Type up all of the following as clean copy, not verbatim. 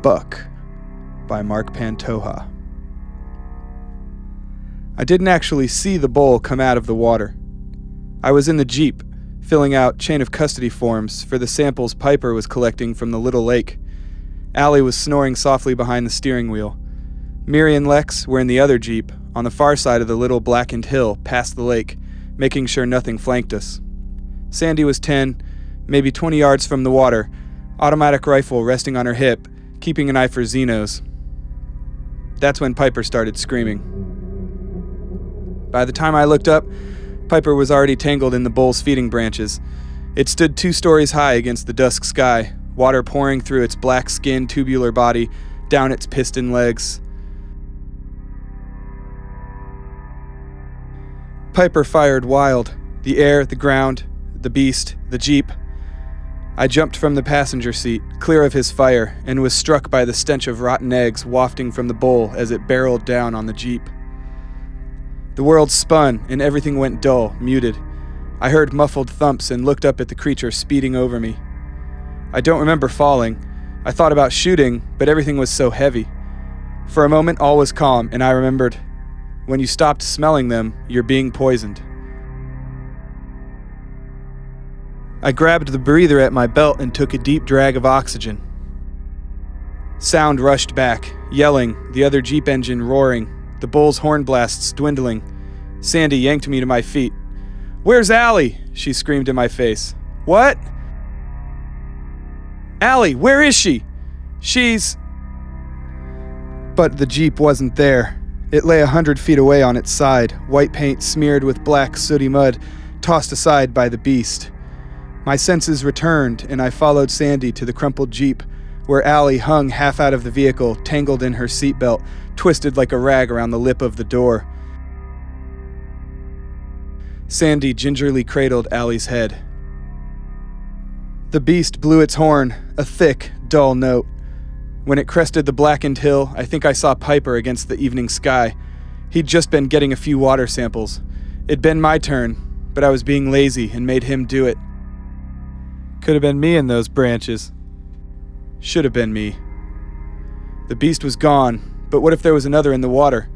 Buck by Mark Pantoja. I didn't actually see the bull come out of the water. I was in the Jeep, filling out chain of custody forms for the samples Piper was collecting from the little lake. Allie was snoring softly behind the steering wheel. Miri and Lex were in the other Jeep, on the far side of the little blackened hill past the lake, making sure nothing flanked us. Sandy was 10, maybe 20 yards from the water, automatic rifle resting on her hip, keeping an eye for Xenos. That's when Piper started screaming. By the time I looked up, Piper was already tangled in the bull's feeding branches. It stood 2 stories high against the dusk sky, water pouring through its black-skinned tubular body, down its piston legs. Piper fired wild. The air, the ground, the beast, the Jeep. I jumped from the passenger seat, clear of his fire, and was struck by the stench of rotten eggs wafting from the bull as it barreled down on the Jeep. The world spun, and everything went dull, muted. I heard muffled thumps and looked up at the creature speeding over me. I don't remember falling. I thought about shooting, but everything was so heavy. For a moment, all was calm, and I remembered, when you stopped smelling them, you're being poisoned. I grabbed the breather at my belt and took a deep drag of oxygen. Sound rushed back, yelling, the other Jeep engine roaring, the bull's horn blasts dwindling. Sandy yanked me to my feet. "Where's Allie?" she screamed in my face. "What?" "Allie, where is she?" "She's..." But the Jeep wasn't there. It lay 100 feet away on its side, white paint smeared with black, sooty mud, tossed aside by the beast. My senses returned, and I followed Sandy to the crumpled Jeep, where Allie hung half out of the vehicle, tangled in her seatbelt, twisted like a rag around the lip of the door. Sandy gingerly cradled Allie's head. The beast blew its horn, a thick, dull note. When it crested the blackened hill, I think I saw Piper against the evening sky. He'd just been getting a few water samples. It'd been my turn, but I was being lazy and made him do it. Could have been me in those branches. Should have been me. The beast was gone, but what if there was another in the water?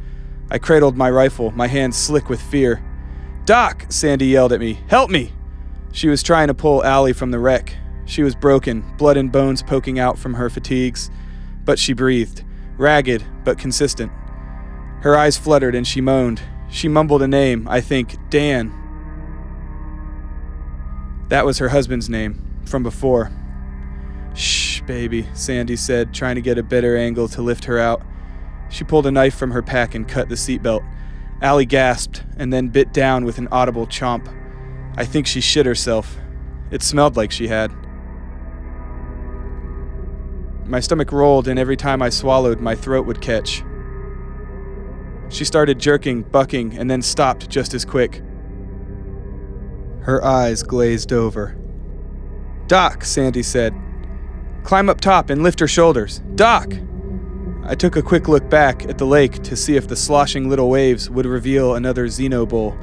I cradled my rifle, my hands slick with fear. "Doc!" Sandy yelled at me. "Help me!" She was trying to pull Allie from the wreck. She was broken, blood and bones poking out from her fatigues. But she breathed, ragged but consistent. Her eyes fluttered and she moaned. She mumbled a name, I think, Dan. That was her husband's name, from before. "Shh, baby," Sandy said, trying to get a better angle to lift her out. She pulled a knife from her pack and cut the seatbelt. Allie gasped and then bit down with an audible chomp. I think she shit herself. It smelled like she had. My stomach rolled, and every time I swallowed, my throat would catch. She started jerking, bucking, and then stopped just as quick. Her eyes glazed over. "Doc," Sandy said. "Climb up top and lift her shoulders. Doc!" I took a quick look back at the lake to see if the sloshing little waves would reveal another xenobull.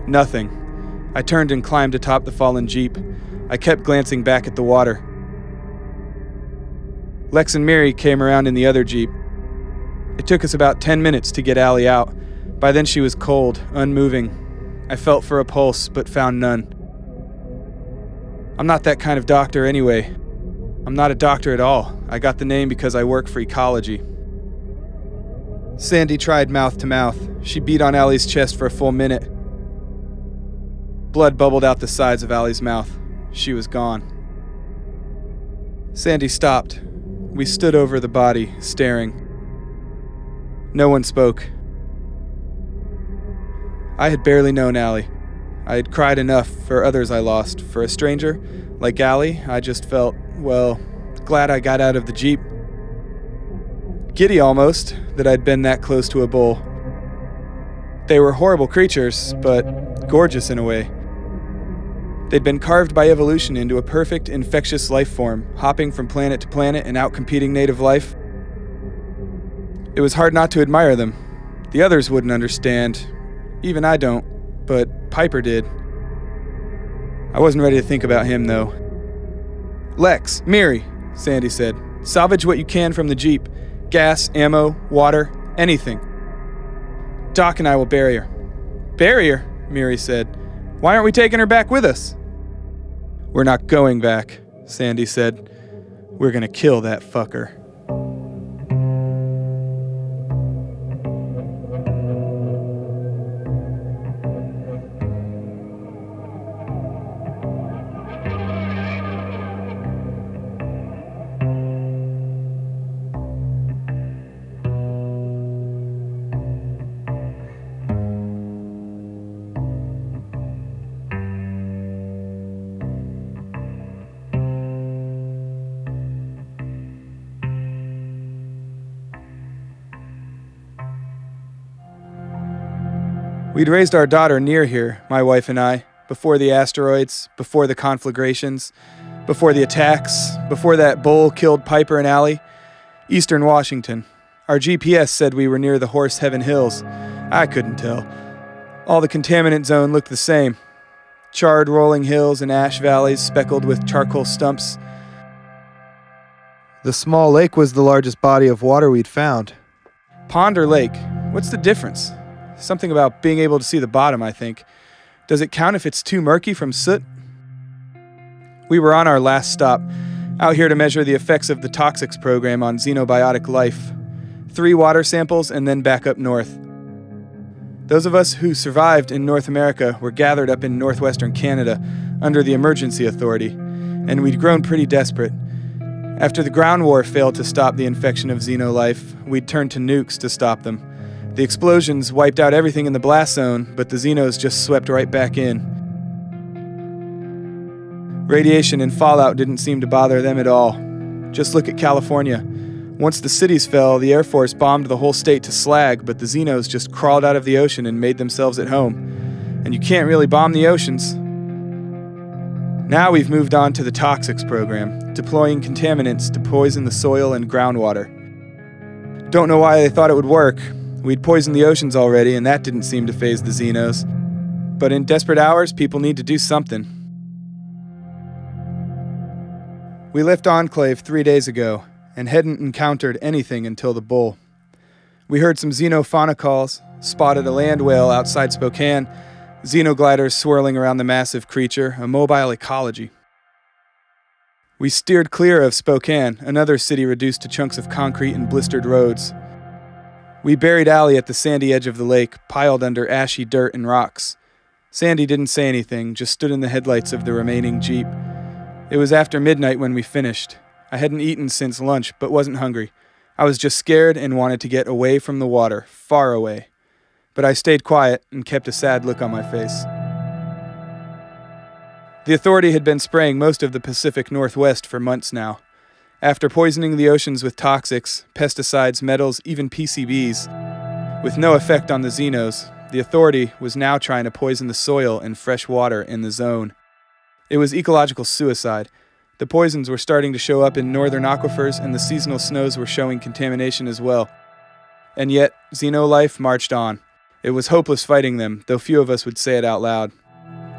Nothing. I turned and climbed atop the fallen Jeep. I kept glancing back at the water. Lex and Miri came around in the other Jeep. It took us about 10 minutes to get Allie out. By then she was cold, unmoving. I felt for a pulse, but found none. I'm not that kind of doctor anyway. I'm not a doctor at all. I got the name because I work for ecology. Sandy tried mouth to mouth. She beat on Allie's chest for a full minute. Blood bubbled out the sides of Allie's mouth. She was gone. Sandy stopped. We stood over the body, staring. No one spoke. I had barely known Allie. I had cried enough for others I lost. For a stranger, like Allie, I just felt, well, glad I got out of the Jeep. Giddy almost, that I'd been that close to a bull. They were horrible creatures, but gorgeous in a way. They'd been carved by evolution into a perfect, infectious life form, hopping from planet to planet and outcompeting native life. It was hard not to admire them. The others wouldn't understand. Even I don't, but Piper did. I wasn't ready to think about him, though. "Lex, Miri," Sandy said. Salvage what you can from the Jeep. Gas, ammo, water, anything. Doc and I will bury her." "Bury her?" Miri said. "Why aren't we taking her back with us?" "We're not going back," Sandy said. "We're gonna kill that fucker." We'd raised our daughter near here, my wife and I, before the asteroids, before the conflagrations, before the attacks, before that bull killed Piper and Allie. Eastern Washington. Our GPS said we were near the Horse Heaven Hills. I couldn't tell. All the contaminant zone looked the same. Charred rolling hills and ash valleys speckled with charcoal stumps. The small lake was the largest body of water we'd found. Pond or lake? What's the difference? Something about being able to see the bottom, I think. Does it count if it's too murky from soot? We were on our last stop, out here to measure the effects of the toxics program on xenobiotic life. 3 water samples and then back up north. Those of us who survived in North America were gathered up in northwestern Canada under the Emergency Authority, and we'd grown pretty desperate. After the ground war failed to stop the infection of xenolife, we'd turned to nukes to stop them. The explosions wiped out everything in the blast zone, but the xenos just swept right back in. Radiation and fallout didn't seem to bother them at all. Just look at California. Once the cities fell, the Air Force bombed the whole state to slag, but the xenos just crawled out of the ocean and made themselves at home. And you can't really bomb the oceans. Now we've moved on to the toxics program, deploying contaminants to poison the soil and groundwater. Don't know why they thought it would work. We'd poisoned the oceans already, and that didn't seem to faze the xenos. But in desperate hours, people need to do something. We left Enclave 3 days ago, and hadn't encountered anything until the bull. We heard some xenofauna calls, spotted a land whale outside Spokane, xenogliders swirling around the massive creature, a mobile ecology. We steered clear of Spokane, another city reduced to chunks of concrete and blistered roads. We buried Allie at the sandy edge of the lake, piled under ashy dirt and rocks. Sandy didn't say anything, just stood in the headlights of the remaining Jeep. It was after midnight when we finished. I hadn't eaten since lunch, but wasn't hungry. I was just scared and wanted to get away from the water, far away. But I stayed quiet and kept a sad look on my face. The authority had been spraying most of the Pacific Northwest for months now. After poisoning the oceans with toxics, pesticides, metals, even PCBs, with no effect on the xenos, the authority was now trying to poison the soil and fresh water in the zone. It was ecological suicide. The poisons were starting to show up in northern aquifers, and the seasonal snows were showing contamination as well. And yet, xenolife marched on. It was hopeless fighting them, though few of us would say it out loud.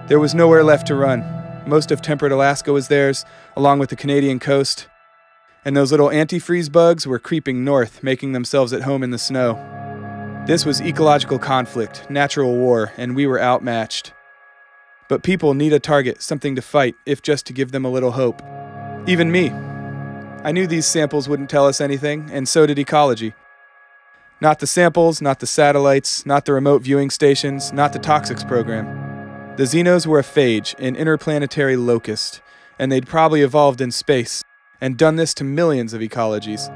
There was nowhere left to run. Most of temperate Alaska was theirs, along with the Canadian coast. And those little antifreeze bugs were creeping north, making themselves at home in the snow. This was ecological conflict, natural war, and we were outmatched. But people need a target, something to fight, if just to give them a little hope. Even me. I knew these samples wouldn't tell us anything, and so did ecology. Not the samples, not the satellites, not the remote viewing stations, not the toxics program. The xenos were a phage, an interplanetary locust, and they'd probably evolved in space, and done this to millions of ecologies.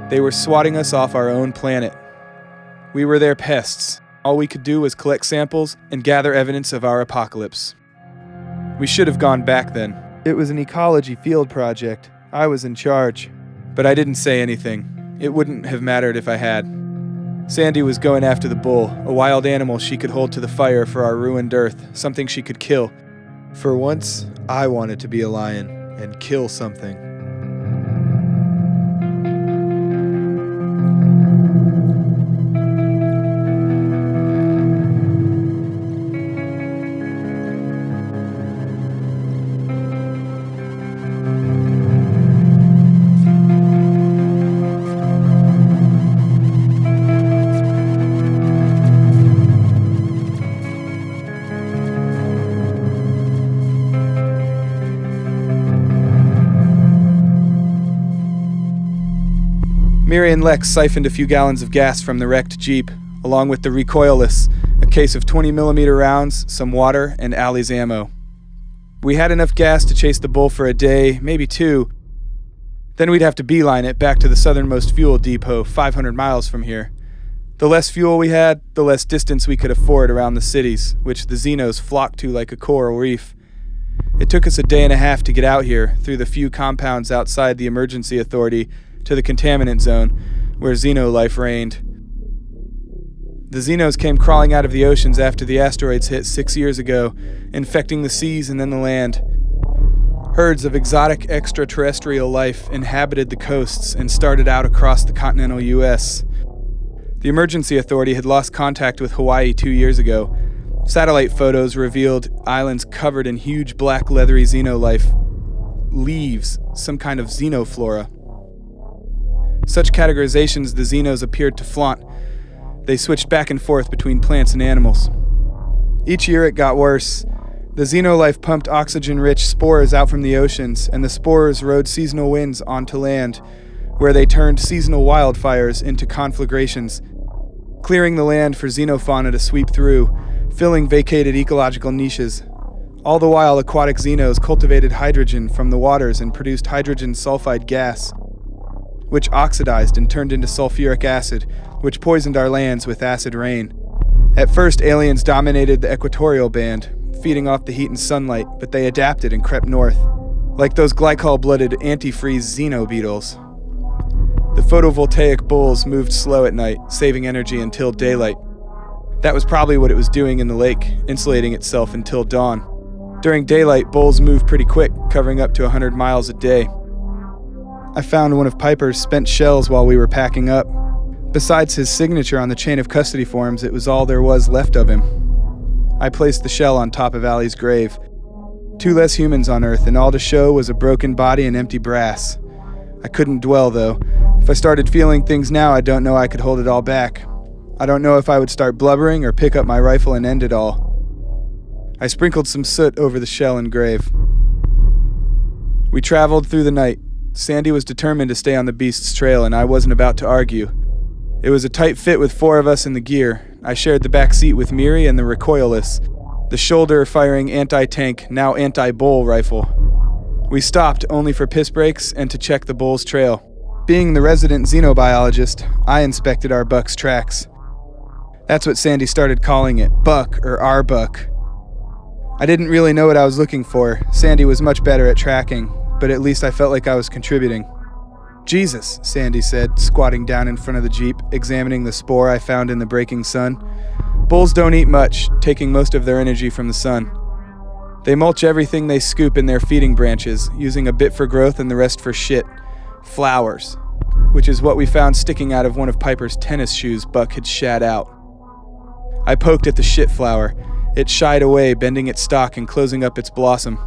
They were swatting us off our own planet. We were their pests. All we could do was collect samples and gather evidence of our apocalypse. We should have gone back then. It was an ecology field project. I was in charge. But I didn't say anything. It wouldn't have mattered if I had. Sandy was going after the bull, a wild animal she could hold to the fire for our ruined Earth, something she could kill. For once, I wanted to be a lion and kill something. Miri and Lex siphoned a few gallons of gas from the wrecked Jeep, along with the recoilless, a case of 20mm rounds, some water, and Allie's ammo. We had enough gas to chase the bull for a day, maybe two. Then we'd have to beeline it back to the southernmost fuel depot, 500 miles from here. The less fuel we had, the less distance we could afford around the cities, which the Xenos flocked to like a coral reef. It took us a day and a half to get out here, through the few compounds outside the emergency authority, to the contaminant zone, where Xeno life reigned. The Xenos came crawling out of the oceans after the asteroids hit 6 years ago, infecting the seas and then the land. Herds of exotic extraterrestrial life inhabited the coasts and started out across the continental U.S. The emergency authority had lost contact with Hawaii 2 years ago. Satellite photos revealed islands covered in huge black leathery xenolife. Leaves, some kind of xenoflora. Such categorizations the Xenos appeared to flaunt. They switched back and forth between plants and animals. Each year it got worse. The xenolife pumped oxygen-rich spores out from the oceans, and the spores rode seasonal winds onto land, where they turned seasonal wildfires into conflagrations, clearing the land for xenofauna to sweep through, filling vacated ecological niches. All the while, aquatic xenos cultivated hydrogen from the waters and produced hydrogen sulfide gas, which oxidized and turned into sulfuric acid, which poisoned our lands with acid rain. At first, aliens dominated the equatorial band, feeding off the heat and sunlight, but they adapted and crept north, like those glycol-blooded antifreeze xenobeetles. The photovoltaic bulls moved slow at night, saving energy until daylight. That was probably what it was doing in the lake, insulating itself until dawn. During daylight, bulls moved pretty quick, covering up to 100 miles a day. I found one of Piper's spent shells while we were packing up. Besides his signature on the chain of custody forms, it was all there was left of him. I placed the shell on top of Allie's grave. 2 less humans on Earth, and all to show was a broken body and empty brass. I couldn't dwell, though. If I started feeling things now, I don't know I could hold it all back. I don't know if I would start blubbering or pick up my rifle and end it all. I sprinkled some soot over the shell and grave. We traveled through the night. Sandy was determined to stay on the beast's trail, and I wasn't about to argue. It was a tight fit with 4 of us in the gear. I shared the back seat with Miri and the recoilless, the shoulder-firing anti-tank, now anti-bull rifle. We stopped only for piss breaks and to check the bull's trail. Being the resident xenobiologist, I inspected our buck's tracks. That's what Sandy started calling it, buck or our buck. I didn't really know what I was looking for. Sandy was much better at tracking, but at least I felt like I was contributing. Jesus, Sandy said, squatting down in front of the Jeep, examining the spore I found in the breaking sun. Bulls don't eat much, taking most of their energy from the sun. They mulch everything they scoop in their feeding branches, using a bit for growth and the rest for shit. Flowers, which is what we found sticking out of one of Piper's tennis shoes Buck had shat out. I poked at the shit flower. It shied away, bending its stalk and closing up its blossom.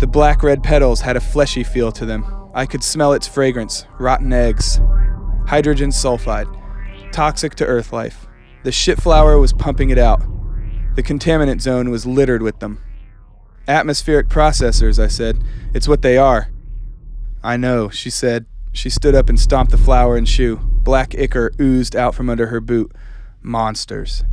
The black-red petals had a fleshy feel to them. I could smell its fragrance, rotten eggs. Hydrogen sulfide, toxic to Earth life. The shit flower was pumping it out. The contaminant zone was littered with them. Atmospheric processors, I said. It's what they are. I know, she said. She stood up and stomped the flower and shoe. Black ichor oozed out from under her boot. Monsters.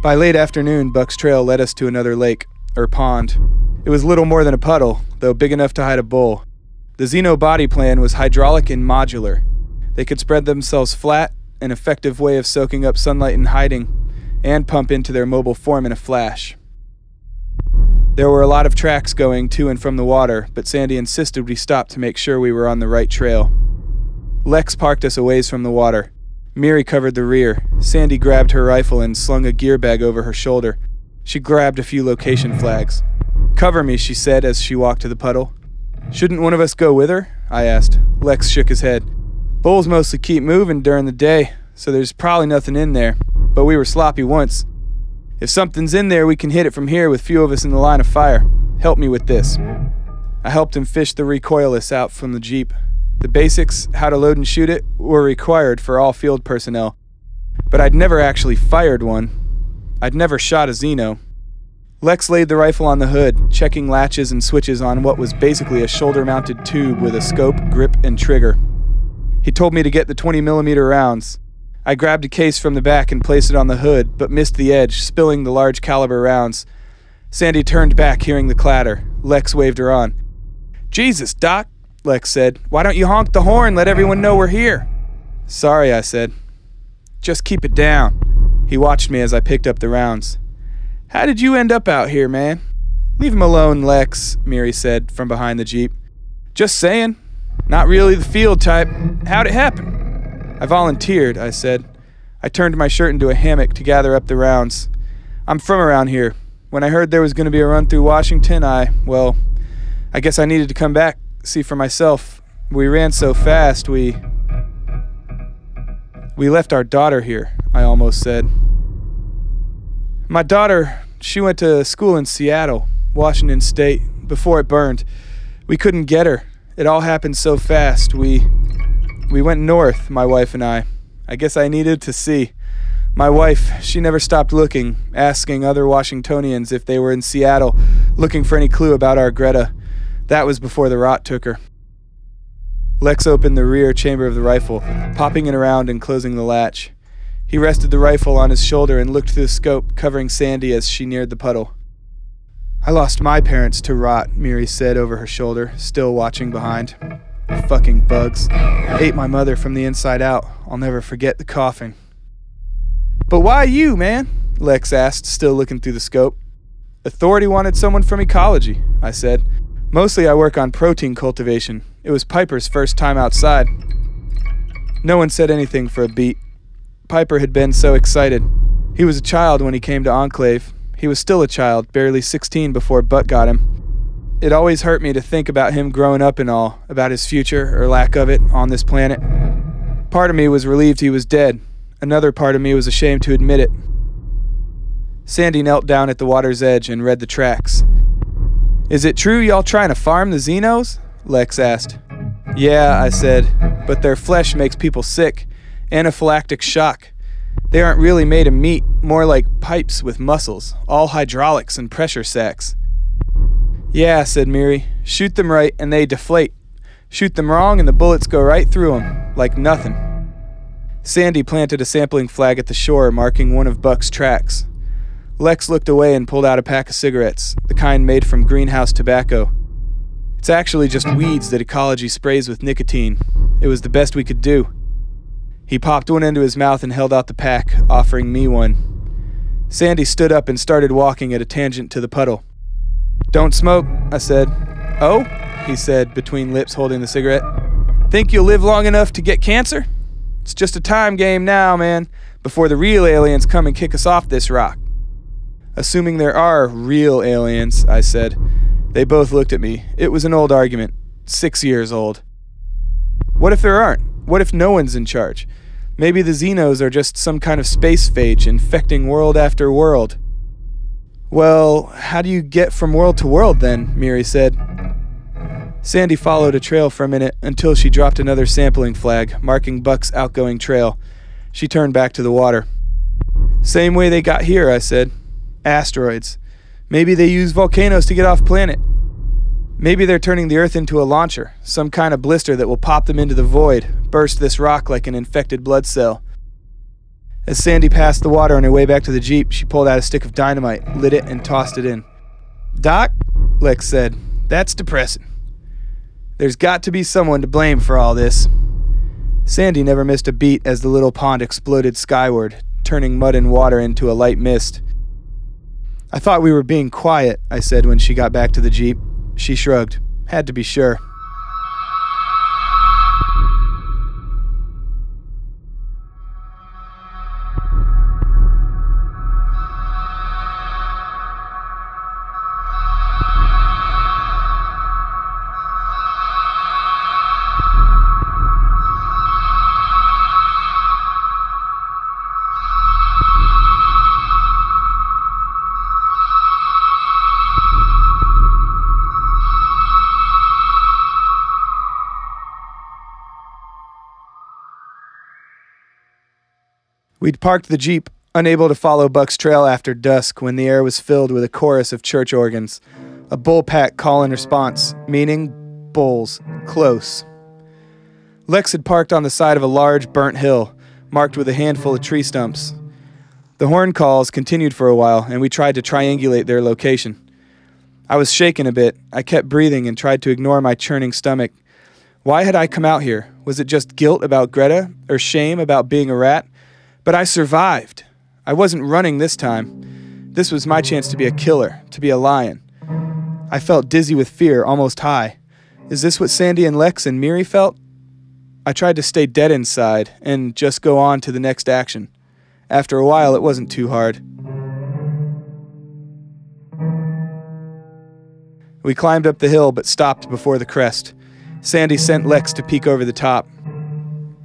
By late afternoon, Buck's trail led us to another lake, or pond. It was little more than a puddle, though big enough to hide a bull. The Xeno body plan was hydraulic and modular. They could spread themselves flat, an effective way of soaking up sunlight and hiding, and pump into their mobile form in a flash. There were a lot of tracks going to and from the water, but Sandy insisted we stop to make sure we were on the right trail. Lex parked us a ways from the water. Miri covered the rear. Sandy grabbed her rifle and slung a gear bag over her shoulder. She grabbed a few location flags. "Cover me," she said as she walked to the puddle. "Shouldn't one of us go with her?" I asked. Lex shook his head. "Bulls mostly keep moving during the day, so there's probably nothing in there. but we were sloppy once. If something's in there, we can hit it from here with few of us in the line of fire. Help me with this. I helped him fish the recoilless out from the Jeep. The basics, how to load and shoot it, were required for all field personnel, but I'd never actually fired one. I'd never shot a Xeno. Lex laid the rifle on the hood, checking latches and switches on what was basically a shoulder-mounted tube with a scope, grip, and trigger. He told me to get the 20mm rounds. I grabbed a case from the back and placed it on the hood, but missed the edge, spilling the large caliber rounds. Sandy turned back, hearing the clatter. Lex waved her on. "Jesus, Doc," Lex said. "Why don't you honk the horn, let everyone know we're here?" "Sorry," I said. "Just keep it down." He watched me as I picked up the rounds. "How did you end up out here, man?" "Leave him alone, Lex," Miri said from behind the Jeep. "Just saying. Not really the field type. How'd it happen?" "I volunteered," I said. I turned my shirt into a hammock to gather up the rounds. "I'm from around here. When I heard there was going to be a run through Washington, I guess I needed to come back, see for myself. We ran so fast, we left our daughter here," I almost said. "My daughter, she went to school in Seattle, Washington State, before it burned. We couldn't get her. It all happened so fast. We went north, my wife and I. I guess I needed to see. My wife, she never stopped looking, asking other Washingtonians if they were in Seattle, looking for any clue about our Greta. That was before the rot took her." Lex opened the rear chamber of the rifle, popping it around and closing the latch. He rested the rifle on his shoulder and looked through the scope, covering Sandy as she neared the puddle. "I lost my parents to rot," Miri said over her shoulder, still watching behind. "Fucking bugs. Ate my mother from the inside out. I'll never forget the coughing." "But why you, man?" Lex asked, still looking through the scope. "Authority wanted someone from ecology," I said. "Mostly I work on protein cultivation. It was Piper's first time outside." No one said anything for a beat. Piper had been so excited. He was a child when he came to Enclave. He was still a child, barely 16 before Butt got him. It always hurt me to think about him growing up and all, about his future, or lack of it, on this planet. Part of me was relieved he was dead. Another part of me was ashamed to admit it. Sandy knelt down at the water's edge and read the tracks. "Is it true y'all trying to farm the Xenos?" Lex asked. "Yeah," I said, "but their flesh makes people sick. Anaphylactic shock. They aren't really made of meat, more like pipes with muscles, all hydraulics and pressure sacks." "Yeah," said Miri. "Shoot them right and they deflate. Shoot them wrong and the bullets go right through them, like nothing." Sandy planted a sampling flag at the shore, marking one of Buck's tracks. Lex looked away and pulled out a pack of cigarettes, the kind made from greenhouse tobacco. "It's actually just weeds that ecology sprays with nicotine. It was the best we could do." He popped one into his mouth and held out the pack, offering me one. Sandy stood up and started walking at a tangent to the puddle. "Don't smoke," I said. "Oh?" he said, between lips holding the cigarette. "Think you'll live long enough to get cancer? It's just a time game now, man, before the real aliens come and kick us off this rock." "Assuming there are real aliens," I said. They both looked at me. It was an old argument. 6 years old. "What if there aren't? What if no one's in charge? Maybe the Xenos are just some kind of space phage infecting world after world." "Well, how do you get from world to world then?" Miri said. Sandy followed a trail for a minute until she dropped another sampling flag, marking Buck's outgoing trail. She turned back to the water. "Same way they got here," I said. "Asteroids. Maybe they use volcanoes to get off planet. Maybe they're turning the Earth into a launcher, some kind of blister that will pop them into the void, burst this rock like an infected blood cell." As Sandy passed the water on her way back to the Jeep, she pulled out a stick of dynamite, lit it, and tossed it in. "Doc," Lex said, "that's depressing. There's got to be someone to blame for all this." Sandy never missed a beat as the little pond exploded skyward, turning mud and water into a light mist. "I thought we were being quiet," I said when she got back to the Jeep. She shrugged. "Had to be sure." We'd parked the Jeep, unable to follow Buck's trail after dusk when the air was filled with a chorus of church organs. A bull pack call and response, meaning bulls, close. Lex had parked on the side of a large, burnt hill, marked with a handful of tree stumps. The horn calls continued for a while, and we tried to triangulate their location. I was shaken a bit. I kept breathing and tried to ignore my churning stomach. Why had I come out here? Was it just guilt about Greta, or shame about being a rat? But I survived. I wasn't running this time. This was my chance to be a killer, to be a lion. I felt dizzy with fear, almost high. Is this what Sandy and Lex and Miri felt? I tried to stay dead inside and just go on to the next action. After a while, it wasn't too hard. We climbed up the hill but stopped before the crest. Sandy sent Lex to peek over the top.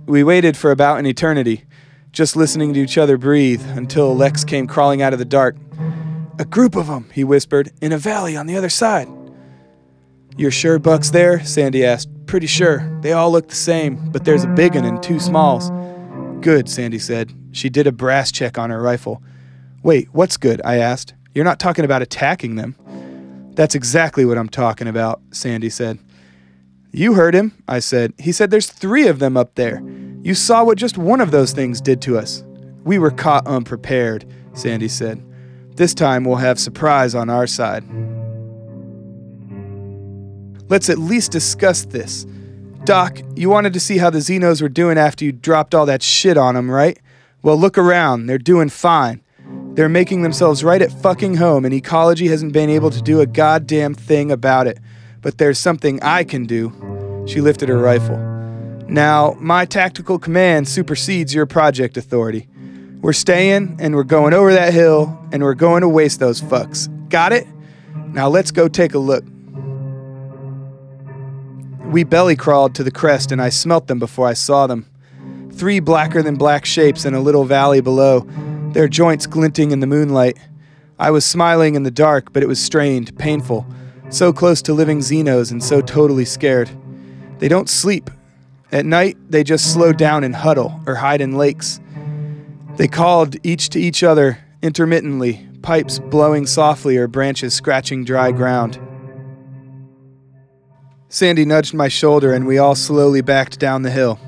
We waited for about an eternity, just listening to each other breathe until Lex came crawling out of the dark. "A group of them," he whispered, "in a valley on the other side." "You're sure Buck's there?" Sandy asked. "Pretty sure. They all look the same, but there's a big one and two smalls." "Good," Sandy said. She did a brass check on her rifle. "Wait, what's good?" I asked. "You're not talking about attacking them." "That's exactly what I'm talking about," Sandy said. "You heard him," I said. "He said there's 3 of them up there. You saw what just one of those things did to us." "We were caught unprepared," Sandy said. "This time we'll have surprise on our side." "Let's at least discuss this. Doc, you wanted to see how the Xenos were doing after you dropped all that shit on them, right? Well, look around. They're doing fine. They're making themselves right at fucking home, and ecology hasn't been able to do a goddamn thing about it. But there's something I can do." She lifted her rifle. "Now, my tactical command supersedes your project authority. We're staying, and we're going over that hill, and we're going to waste those fucks. Got it? Now let's go take a look." We belly crawled to the crest, and I smelt them before I saw them. 3 blacker-than-black shapes in a little valley below, their joints glinting in the moonlight. I was smiling in the dark, but it was strained, painful, so close to living Xenos and so totally scared. They don't sleep. At night, they just slow down and huddle or hide in lakes. They called each to each other intermittently, pipes blowing softly or branches scratching dry ground. Sandy nudged my shoulder and we all slowly backed down the hill.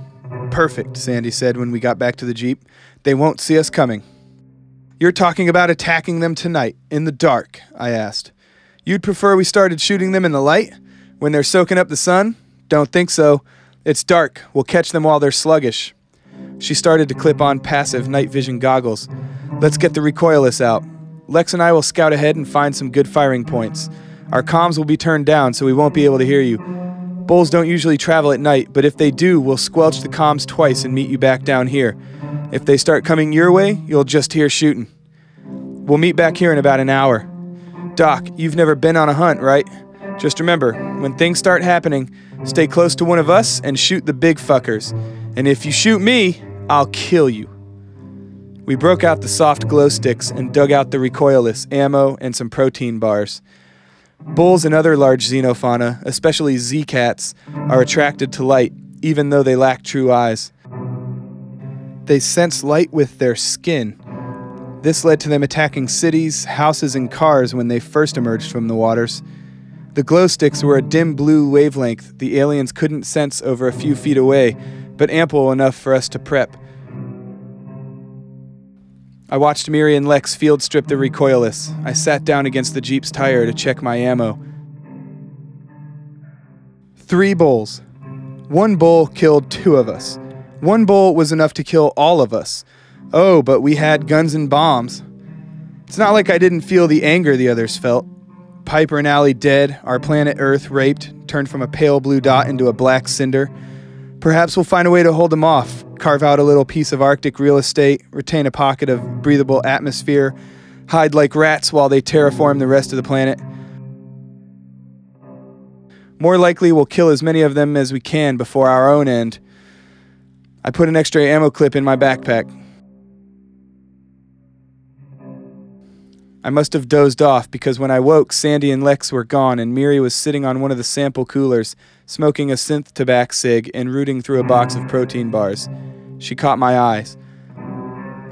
"Perfect," Sandy said when we got back to the Jeep. "They won't see us coming." "You're talking about attacking them tonight, in the dark?" I asked. "You'd prefer we started shooting them in the light, when they're soaking up the sun?" "Don't think so. It's dark. We'll catch them while they're sluggish." She started to clip on passive night vision goggles. "Let's get the recoilless out. Lex and I will scout ahead and find some good firing points. Our comms will be turned down so we won't be able to hear you. Bulls don't usually travel at night, but if they do, we'll squelch the comms twice and meet you back down here. If they start coming your way, you'll just hear shooting. We'll meet back here in about an hour. Doc, you've never been on a hunt, right? Just remember, when things start happening, stay close to one of us and shoot the big fuckers. And if you shoot me, I'll kill you." We broke out the soft glow sticks and dug out the recoilless, ammo, and some protein bars. Bulls and other large xenofauna, especially Z-cats, are attracted to light, even though they lack true eyes. They sense light with their skin. This led to them attacking cities, houses, and cars when they first emerged from the waters. The glow sticks were a dim blue wavelength the aliens couldn't sense over a few feet away, but ample enough for us to prep. I watched Miri and Lex field strip the recoilless. I sat down against the Jeep's tire to check my ammo. 3 bulls. 1 bull killed 2 of us. 1 bull was enough to kill all of us. Oh, but we had guns and bombs. It's not like I didn't feel the anger the others felt. Piper and Allie dead, our planet Earth raped, turned from a pale blue dot into a black cinder. Perhaps we'll find a way to hold them off, carve out a little piece of Arctic real estate, retain a pocket of breathable atmosphere, hide like rats while they terraform the rest of the planet. More likely we'll kill as many of them as we can before our own end. I put an extra ammo clip in my backpack. I must have dozed off because when I woke, Sandy and Lex were gone and Miri was sitting on one of the sample coolers, smoking a synth tobacco cig and rooting through a box of protein bars. She caught my eyes.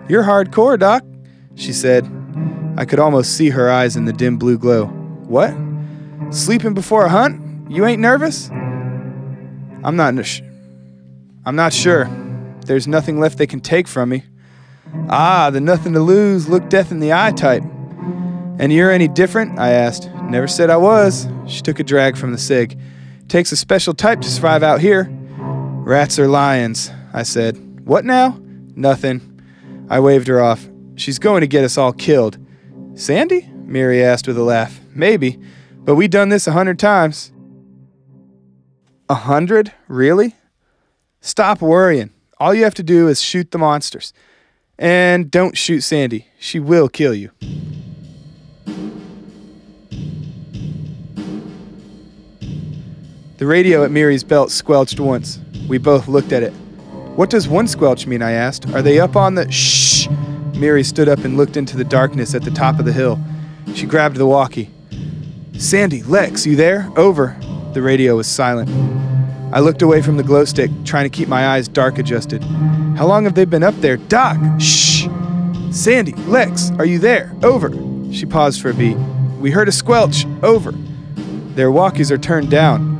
"You're hardcore, Doc," she said. I could almost see her eyes in the dim blue glow. "What? Sleeping before a hunt? You ain't nervous?" I'm not sure. There's nothing left they can take from me." "Ah, the nothing to lose, look death in the eye type." "And you're any different?" I asked. "Never said I was." She took a drag from the cig. "Takes a special type to survive out here." "Rats or lions," I said. "What now?" "Nothing." I waved her off. "She's going to get us all killed." "Sandy?" Miri asked with a laugh. "Maybe, but we done this 100 times. 100? Really? Stop worrying. All you have to do is shoot the monsters. And don't shoot Sandy. She will kill you." The radio at Miri's belt squelched once. We both looked at it. "What does one squelch mean?" I asked. "Are they up on the—" "Shh!" Miri stood up and looked into the darkness at the top of the hill. She grabbed the walkie. "Sandy, Lex, you there? Over." The radio was silent. I looked away from the glow stick, trying to keep my eyes dark adjusted. "How long have they been up there? Doc!" "Shh!" "Sandy, Lex, are you there? Over." She paused for a beat. "We heard a squelch. Over." Their walkies are turned down.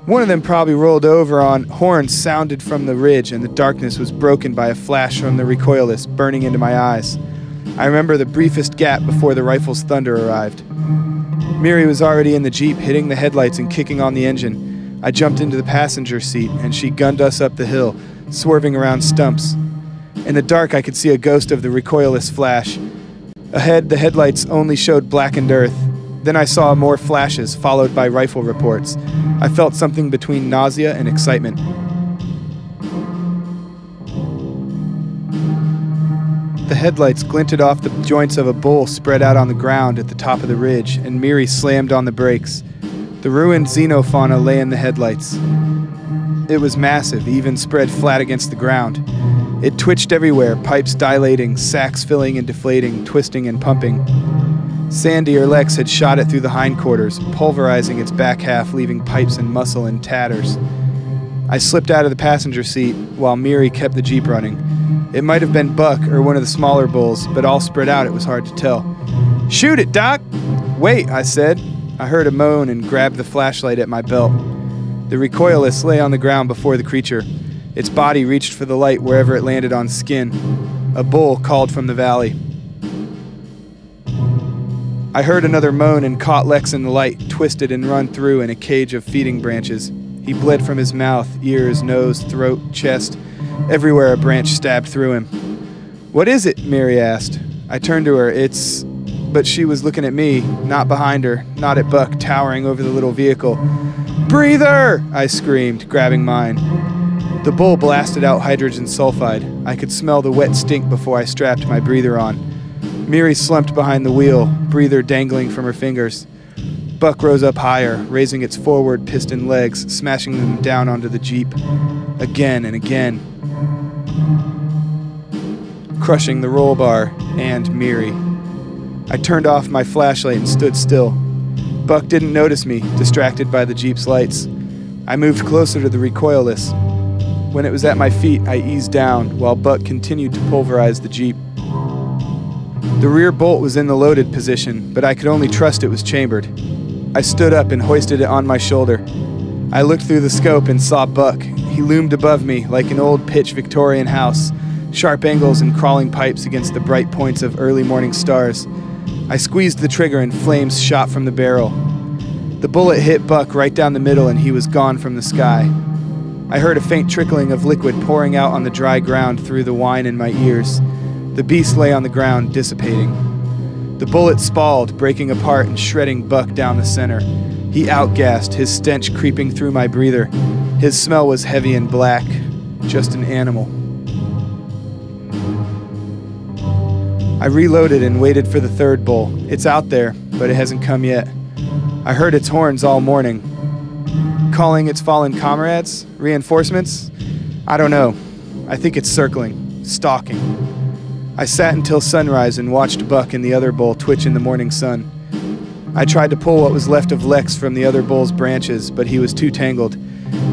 One of them probably rolled over on horns sounded from the ridge, and the darkness was broken by a flash from the recoilless burning into my eyes. I remember the briefest gap before the rifle's thunder arrived. Miri was already in the Jeep, hitting the headlights and kicking on the engine. I jumped into the passenger seat, and she gunned us up the hill, swerving around stumps. In the dark, I could see a ghost of the recoilless flash. Ahead, the headlights only showed blackened earth. Then I saw more flashes, followed by rifle reports. I felt something between nausea and excitement. The headlights glinted off the joints of a bull spread out on the ground at the top of the ridge, and Miri slammed on the brakes. The ruined xenofauna lay in the headlights. It was massive, even spread flat against the ground. It twitched everywhere, pipes dilating, sacs filling and deflating, twisting and pumping. Sandy or Lex had shot it through the hindquarters, pulverizing its back half, leaving pipes and muscle in tatters. I slipped out of the passenger seat while Miri kept the Jeep running. It might have been Buck or one of the smaller bulls, but all spread out it was hard to tell. "Shoot it, Doc!" "Wait," I said. I heard a moan and grabbed the flashlight at my belt. The recoilless lay on the ground before the creature. Its body reached for the light wherever it landed on skin. A bull called from the valley. I heard another moan and caught Lex in the light, twisted and run through in a cage of feeding branches. He bled from his mouth, ears, nose, throat, chest. Everywhere a branch stabbed through him. "What is it?" Miri asked. I turned to her. But she was looking at me, not behind her, not at Buck towering over the little vehicle. "Breather!" I screamed, grabbing mine. The bull blasted out hydrogen sulfide. I could smell the wet stink before I strapped my breather on. Miri slumped behind the wheel, breather dangling from her fingers. Buck rose up higher, raising its forward piston legs, smashing them down onto the Jeep. Again and again. Crushing the roll bar and Miri. I turned off my flashlight and stood still. Buck didn't notice me, distracted by the Jeep's lights. I moved closer to the recoilless. When it was at my feet, I eased down, while Buck continued to pulverize the Jeep. The rear bolt was in the loaded position, but I could only trust it was chambered. I stood up and hoisted it on my shoulder. I looked through the scope and saw Buck. He loomed above me like an old pitch Victorian house, sharp angles and crawling pipes against the bright points of early morning stars. I squeezed the trigger and flames shot from the barrel. The bullet hit Buck right down the middle and he was gone from the sky. I heard a faint trickling of liquid pouring out on the dry ground through the wine in my ears. The beast lay on the ground, dissipating. The bullet spalled, breaking apart and shredding Buck down the center. He outgassed, his stench creeping through my breather. His smell was heavy and black, just an animal. I reloaded and waited for the third bull. It's out there, but it hasn't come yet. I heard its horns all morning. Calling its fallen comrades? Reinforcements? I don't know. I think it's circling, stalking. I sat until sunrise and watched Buck and the other bull twitch in the morning sun. I tried to pull what was left of Lex from the other bull's branches, but he was too tangled,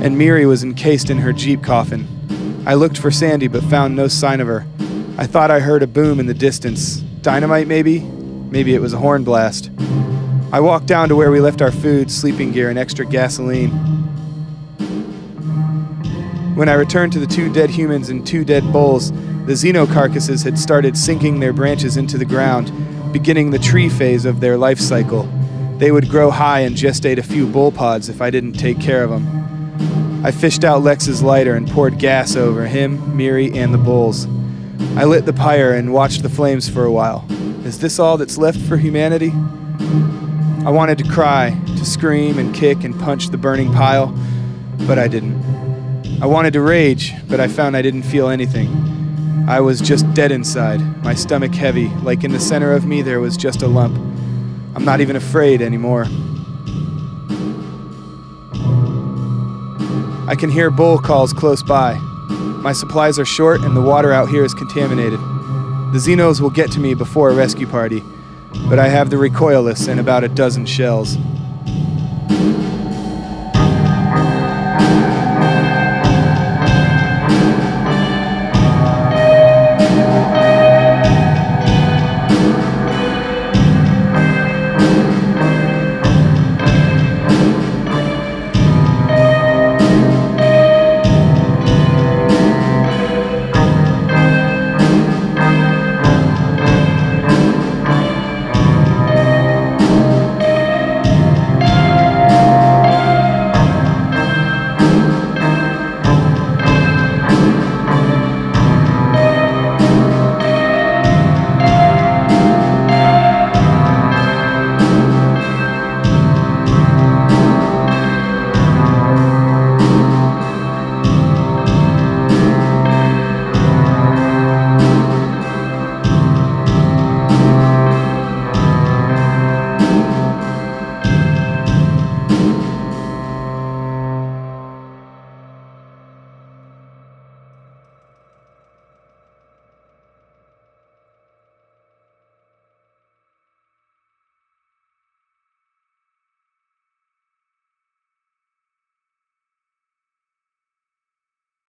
and Miri was encased in her Jeep coffin. I looked for Sandy but found no sign of her. I thought I heard a boom in the distance. Dynamite, maybe? Maybe it was a horn blast. I walked down to where we left our food, sleeping gear, and extra gasoline. When I returned to the 2 dead humans and 2 dead bulls, the xeno carcasses had started sinking their branches into the ground, beginning the tree phase of their life cycle. They would grow high and gestate a few bull pods if I didn't take care of them. I fished out Lex's lighter and poured gas over him, Miri, and the bulls. I lit the pyre and watched the flames for a while. Is this all that's left for humanity? I wanted to cry, to scream and kick and punch the burning pile, but I didn't. I wanted to rage, but I found I didn't feel anything. I was just dead inside, my stomach heavy, like in the center of me there was just a lump. I'm not even afraid anymore. I can hear bull calls close by. My supplies are short and the water out here is contaminated. The Xenos will get to me before a rescue party, but I have the recoilless and about a dozen shells.